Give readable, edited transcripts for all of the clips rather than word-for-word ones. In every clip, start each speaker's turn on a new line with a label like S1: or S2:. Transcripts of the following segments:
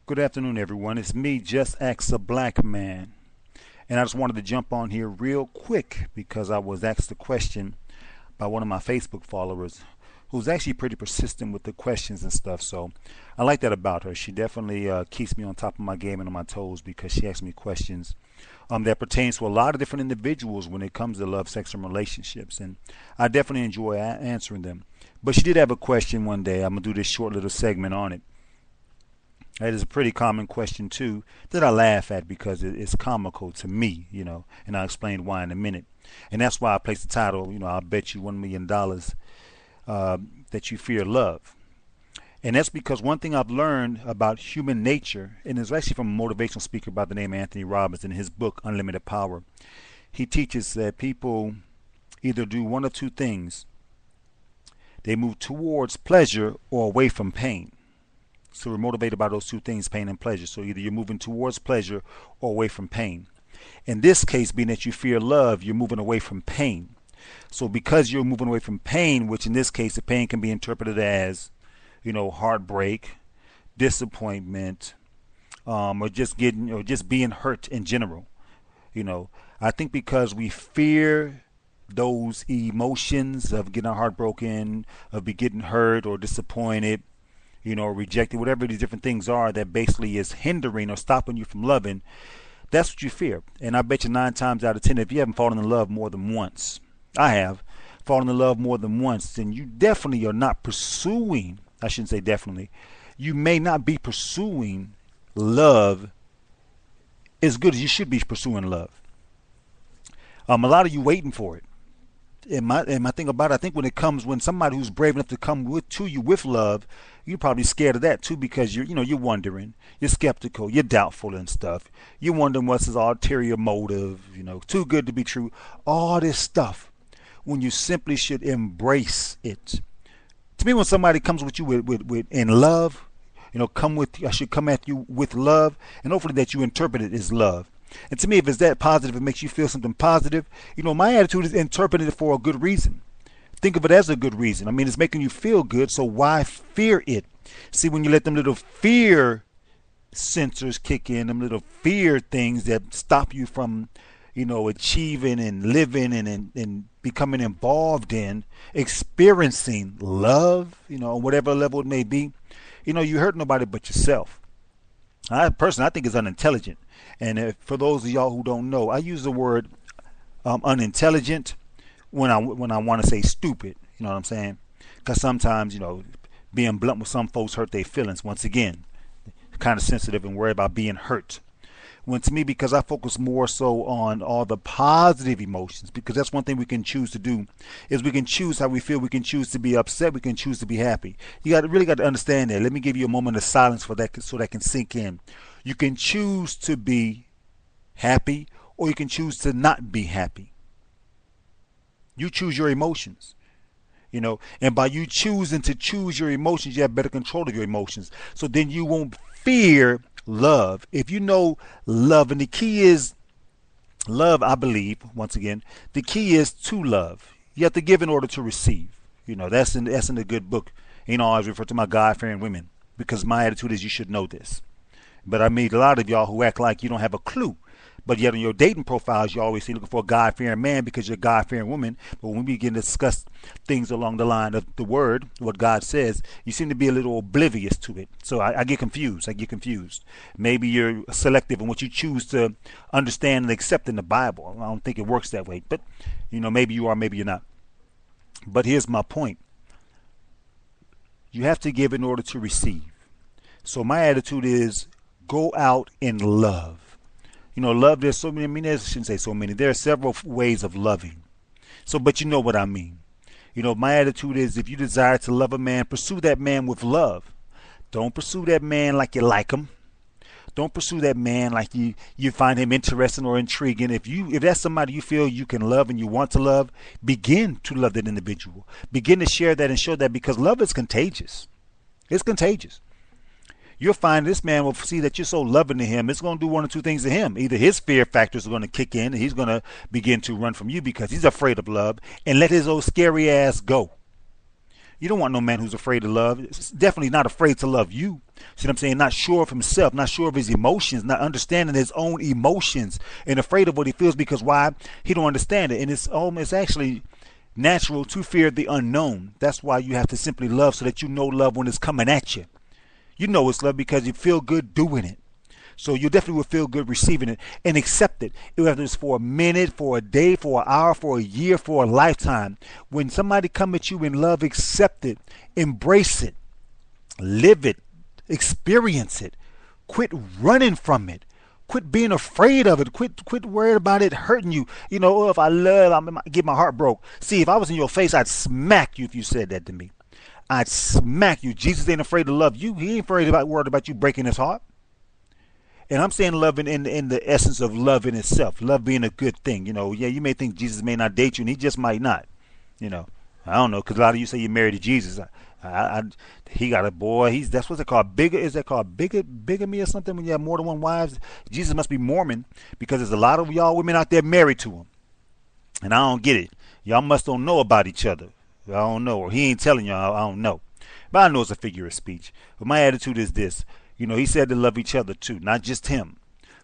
S1: Good afternoon, everyone. It's me, Just Ask a Black Man. And I just wanted to jump on here real quick because I was asked a question by one of my Facebook followers who's actually pretty persistent with the questions and stuff. So I like that about her. She definitely keeps me on top of my game and on my toes because she asks me questions that pertains to a lot of different individuals when it comes to love, sex, and relationships. And I definitely enjoy answering them. But she did have a question one day. I'm going to do this short little segment on it. That is a pretty common question too that I laugh at because it's comical to me, and I'll explain why in a minute. And that's why I placed the title, I'll bet you $1 million that you fear love. And that's because one thing I've learned about human nature, and it's actually from a motivational speaker by the name of Anthony Robbins in his book Unlimited Power. He teaches that people either do one of two things. They move towards pleasure or away from pain. So we're motivated by those two things, pain and pleasure. So either you're moving towards pleasure or away from pain. In this case, being that you fear love, you're moving away from pain. So because you're moving away from pain, which in this case, the pain can be interpreted as, heartbreak, disappointment, or just being hurt in general. I think because we fear those emotions of getting heartbroken, of getting hurt or disappointed, rejected, whatever these different things are that basically is hindering or stopping you from loving, that's what you fear. And I bet you 9 times out of 10, if you haven't fallen in love more than once, I have fallen in love more than once, then you definitely are not pursuing, I shouldn't say definitely, you may not be pursuing love as good as you should be pursuing love. A lot of you waiting for it. And my thing about it, I think when somebody who's brave enough to come to you with love, you're probably scared of that too because you're wondering, you're skeptical, you're doubtful and stuff. You're wondering what's his ulterior motive, too good to be true. All this stuff when you simply should embrace it. To me, when somebody comes with you with in love, I should come at you with love, and hopefully that you interpret it as love. And to me, if it's that positive, it makes you feel something positive. My attitude is interpreted it for a good reason. Think of it as a good reason. I mean, it's making you feel good, so why fear it? See, when you let them little fear sensors kick in, them little fear things that stop you from, achieving and living and becoming involved in experiencing love, on whatever level it may be, you hurt nobody but yourself. I think it's unintelligent. And for those of y'all who don't know, I use the word unintelligent when I want to say stupid. You know what I'm saying? Because sometimes, being blunt with some folks hurt their feelings. Once again, kind of sensitive and worried about being hurt. When to me, because I focus more so on all the positive emotions, because that's one thing we can choose to do, is we can choose how we feel. We can choose to be upset. We can choose to be happy. You really got to understand that. Let me give you a moment of silence for that, so that can sink in. You can choose to be happy, or you can choose to not be happy. You choose your emotions. And by you choosing to choose your emotions, you have better control of your emotions. So then you won't fear love. If you know love, and the key is love, I believe, once again, the key is to love. You have to give in order to receive. That's in the good book. I always refer to my God-fearing women, because my attitude is you should know this. But I meet a lot of y'all who act like you don't have a clue. But yet on your dating profiles, you always see looking for a God-fearing man because you're a God-fearing woman. But when we begin to discuss things along the line of the word, what God says, you seem to be a little oblivious to it. So I get confused. Maybe you're selective in what you choose to understand and accept in the Bible. I don't think it works that way. But, maybe you are, maybe you're not. But here's my point. You have to give in order to receive. So my attitude is go out in love. Love, there's so many, I shouldn't say so many. There are several ways of loving. So, but you know what I mean. My attitude is if you desire to love a man, pursue that man with love. Don't pursue that man like you like him. Don't pursue that man like you find him interesting or intriguing. If that's somebody you feel you can love and you want to love, begin to love that individual. Begin to share that and show that, because love is contagious. It's contagious. You'll find this man will see that you're so loving to him. It's going to do one or two things to him. Either his fear factors are going to kick in and he's going to begin to run from you because he's afraid of love, and let his old scary ass go. You don't want no man who's afraid to love. It's definitely not afraid to love you. See what I'm saying? Not sure of himself, not sure of his emotions, not understanding his own emotions, and afraid of what he feels because why? He don't understand it. And it's actually natural to fear the unknown. That's why you have to simply love so that you know love when it's coming at you. You know it's love because you feel good doing it. So you definitely will feel good receiving it and accept it. Whether it's for a minute, for a day, for an hour, for a year, for a lifetime. When somebody come at you in love, accept it, embrace it, live it, experience it. Quit running from it. Quit being afraid of it. Quit worried about it hurting you. You know, oh, if I love, I'm gonna get my heart broke. See, if I was in your face, I'd smack you if you said that to me. I'd smack you. Jesus ain't afraid to love you. He ain't worried about you breaking his heart. And I'm saying love in the essence of love in itself. Love being a good thing. You know, yeah, you may think Jesus may not date you, and he just might not. You know, I don't know, because a lot of you say you're married to Jesus. He got a boy. That's what's it called? Is that called bigamy or something? When you have more than one wives, Jesus must be Mormon because there's a lot of y'all women out there married to him, and I don't get it. Y'all must don't know about each other. I don't know, or he ain't telling y'all. I don't know, but I know it's a figure of speech. But my attitude is this. You know, he said to love each other too, not just him.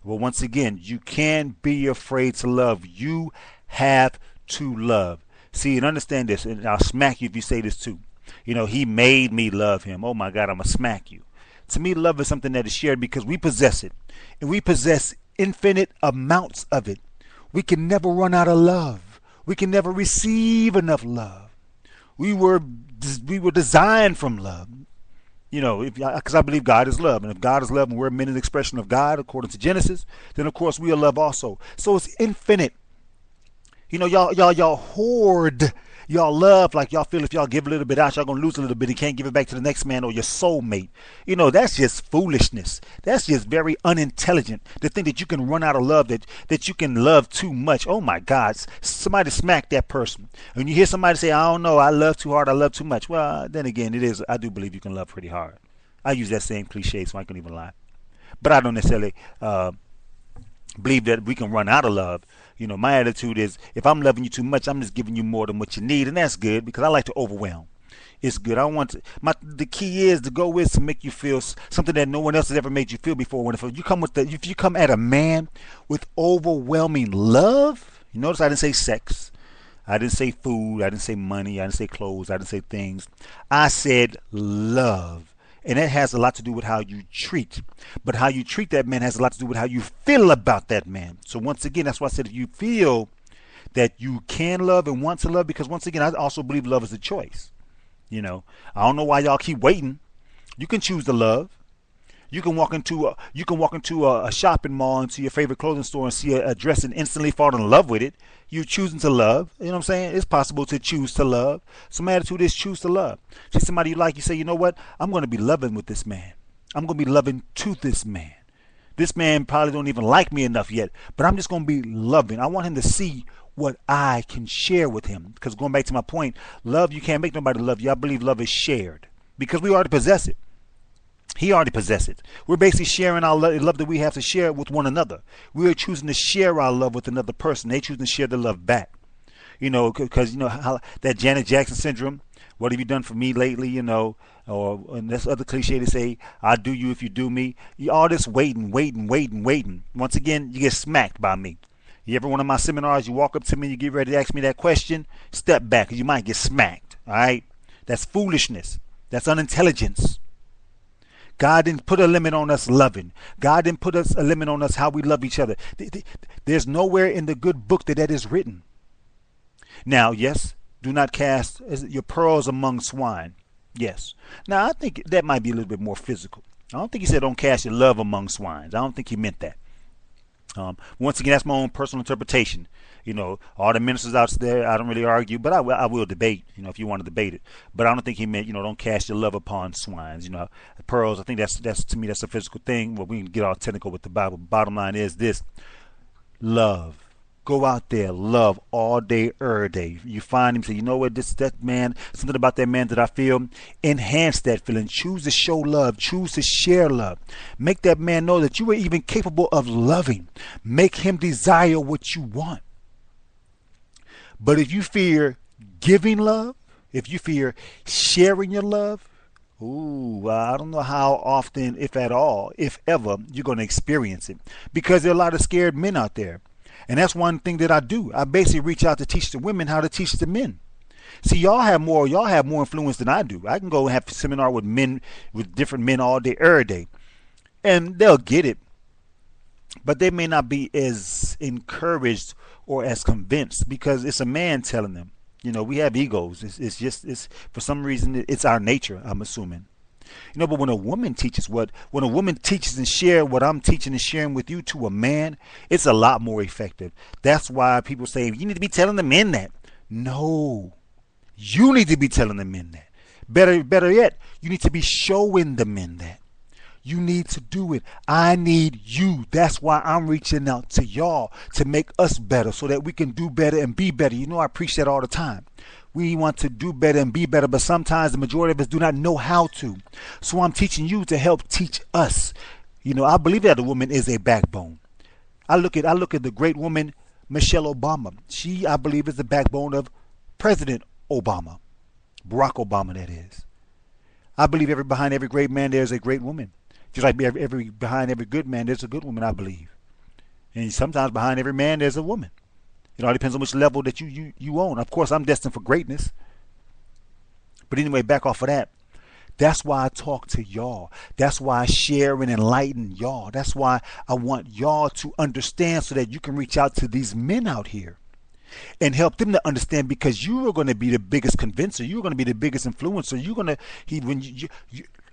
S1: But once again, you can't be afraid to love. You have to love. See, and understand this, and I'll smack you if you say this too. You know, he made me love him. Oh my God, I'm going to smack you. To me, love is something that is shared because we possess it. And we possess infinite amounts of it. We can never run out of love. We can never receive enough love. We were designed from love. You know, because I believe God is love. And if God is love and we're men in the expression of God, according to Genesis, then of course we are love also. So it's infinite. You know, y'all hoard y'all love like y'all feel if y'all give a little bit out, y'all going to lose a little bit and can't give it back to the next man or your soulmate. You know, that's just foolishness. That's just very unintelligent to think that you can run out of love, that you can love too much. Oh my God, somebody smack that person. When you hear somebody say, I don't know, I love too hard, I love too much. Well, then again, I do believe you can love pretty hard. I use that same cliche, so I can't even lie. But I don't necessarily believe that we can run out of love. You know, my attitude is if I'm loving you too much, I'm just giving you more than what you need, and that's good because I like to overwhelm. It's good. I want to, the key is to go is to make you feel something that no one else has ever made you feel before. If you come at a man with overwhelming love, you notice I didn't say sex, I didn't say food, I didn't say money, I didn't say clothes, I didn't say things. I said love. And that has a lot to do with how you treat. But how you treat that man has a lot to do with how you feel about that man. So once again, that's why I said if you feel that you can love and want to love, because once again, I also believe love is a choice. You know, I don't know why y'all keep waiting. You can choose to love. You can walk into a shopping mall, into your favorite clothing store and see a dress and instantly fall in love with it. You're choosing to love. You know what I'm saying? It's possible to choose to love. So my attitude is choose to love. See somebody you like, you say, you know what? I'm going to be loving with this man. I'm going to be loving to this man. This man probably don't even like me enough yet, but I'm just going to be loving. I want him to see what I can share with him. Because going back to my point, love, you can't make nobody love you. I believe love is shared because we already possess it. He already possessed it. We're basically sharing our love that we have to share with one another. We are choosing to share our love with another person. They choosing to share the love back. You know, because you know how that Janet Jackson syndrome. What have you done for me lately? You know, or and that's other cliche to say, "I'll do you if you do me." You all this waiting. Once again, you get smacked by me. You ever one of my seminars? You walk up to me, you get ready to ask me that question. Step back, because you might get smacked. All right, that's foolishness. That's unintelligence. God didn't put a limit on us loving. God didn't put a limit on us how we love each other. There's nowhere in the good book that is written. Now, yes, do not cast your pearls among swine. Yes. Now, I think that might be a little bit more physical. I don't think he said don't cast your love among swines. I don't think he meant that. Once again, that's my own personal interpretation. You know, all the ministers out there, I don't really argue, but I will debate, you know, if you want to debate it. But I don't think he meant, you know, don't cast your love upon swines. You know, pearls, I think that's to me, that's a physical thing. Well, we can get all technical with the Bible. Bottom line is this: love. Go out there, love all day, every day. You find him, say, you know what, that man, something about that man that I feel, enhance that feeling. Choose to show love. Choose to share love. Make that man know that you are even capable of loving. Make him desire what you want. But if you fear giving love, If you fear sharing your love, ooh, I don't know how often, if at all, if ever, you're going to experience it. Because there are a lot of scared men out there. And that's one thing that I do. I basically reach out to teach the women how to teach the men. See, y'all have more influence than I do. I can go and have a seminar with men, with different men all day, every day. And they'll get it. But they may not be as encouraged or as convinced because it's a man telling them. You know, we have egos. It's for some reason, it's our nature, I'm assuming. You know, but when a woman teaches and share what I'm teaching and sharing with you to a man, it's a lot more effective. That's why people say, you need to be telling the men that. No, you need to be telling the men that. Better yet, you need to be showing the men that. You need to do it. I need you. That's why I'm reaching out to y'all to make us better so that we can do better and be better. You know, I preach that all the time. We want to do better and be better, but sometimes the majority of us do not know how to. So I'm teaching you to help teach us. You know, I believe that a woman is a backbone. I look at the great woman, Michelle Obama. She, I believe, is the backbone of President Obama. Barack Obama, that is. I believe behind every great man there's a great woman. Just like behind every good man, there's a good woman, I believe. And sometimes behind every man, there's a woman. It all depends on which level that you own. Of course, I'm destined for greatness. But anyway, back off of that. That's why I talk to y'all. That's why I share and enlighten y'all. That's why I want y'all to understand so that you can reach out to these men out here and help them to understand, because you are going to be the biggest convincer. You're going to be the biggest influencer. You're going to, when you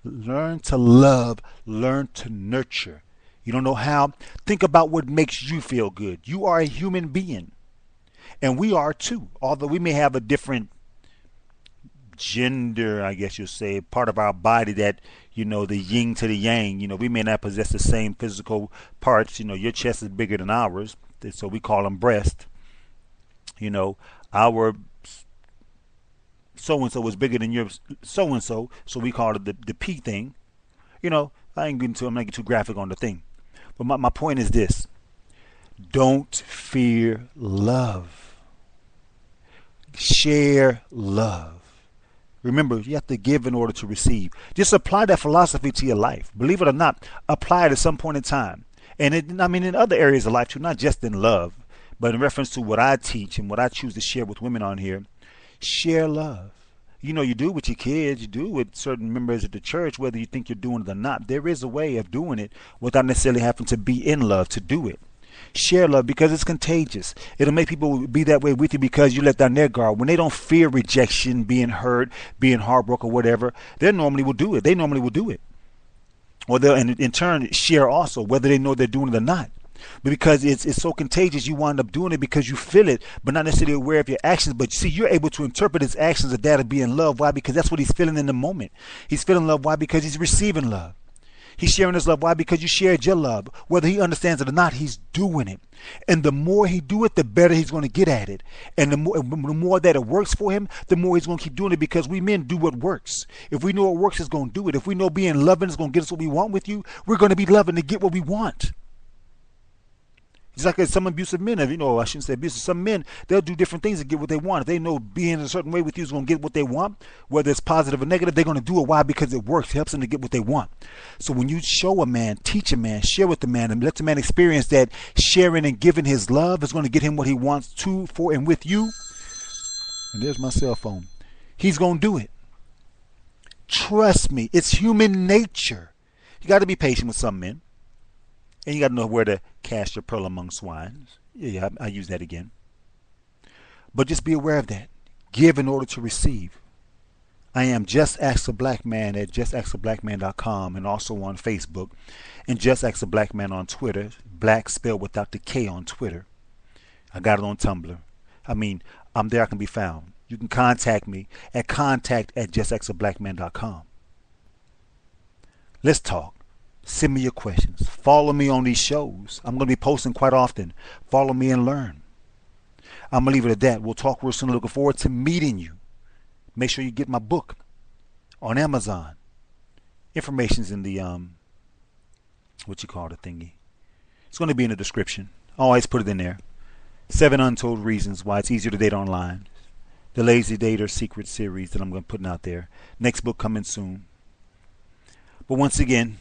S1: learn to love, learn to nurture. You don't know how? Think about what makes you feel good. You are a human being. And we are too. Although we may have a different gender, I guess you'll say, part of our body that, you know, the yin to the yang. You know, we may not possess the same physical parts. You know, your chest is bigger than ours, so we call them breast. You know, our so-and-so was bigger than your so-and-so, so we call it the P thing. You know, I'm not getting too graphic on the thing. But my point is this. Don't fear love. Share love. Remember, you have to give in order to receive. Just apply that philosophy to your life. Believe it or not, apply it at some point in time. And in other areas of life too, not just in love, but in reference to what I teach and what I choose to share with women on here. Share love. You know, you do it with your kids, you do it with certain members of the church, whether you think you're doing it or not. There is a way of doing it without necessarily having to be in love to do it. Share love because it's contagious. It'll make people be that way with you because you let down their guard. When they don't fear rejection, being hurt, being heartbroken or whatever, they normally will do it. Or they'll in turn share also, whether they know they're doing it or not. But because it's so contagious, you wind up doing it because you feel it, but not necessarily aware of your actions. But see, you're able to interpret his actions of that of being love. Why? Because that's what he's feeling in the moment. He's feeling love. Why? Because he's receiving love. He's sharing his love. Why? Because you shared your love. Whether he understands it or not, he's doing it. And the more he do it, the better he's going to get at it. And the more that it works for him, the more he's going to keep doing it, because we men do what works. If we know what works, it's going to do it. If we know being loving is going to get us what we want with you, we're going to be loving to get what we want. Just like some abusive men, I shouldn't say abusive. Some men, they'll do different things to get what they want. If they know being a certain way with you is going to get what they want, whether it's positive or negative, they're going to do it. Why? Because it works. It helps them to get what they want. So when you show a man, teach a man, share with the man, and let the man experience that sharing and giving his love is going to get him what he wants to, for, and with you. And there's my cell phone. He's going to do it. Trust me. It's human nature. You got to be patient with some men. And you got to know where to cast your pearl among swines. Yeah, I use that again. But just be aware of that. Give in order to receive. I am Just Ask a Black Man at justaskablackman.com and also on Facebook. And Just Ask a Black Man on Twitter. Black spelled without the K on Twitter. I got it on Tumblr. I'm there. I can be found. You can contact me at contact@justaskablackman.com. Let's talk. Send me your questions. Follow me on these shows. I'm going to be posting quite often. Follow me and learn. I'm going to leave it at that. We'll talk real soon. Looking forward to meeting you. Make sure you get my book on Amazon. Information's in the, what you call the thingy. It's going to be in the description. I always put it in there. 7 untold reasons why it's easier to date online. the Lazy Dater Secret Series that I'm going to put out there. Next book coming soon. But once again,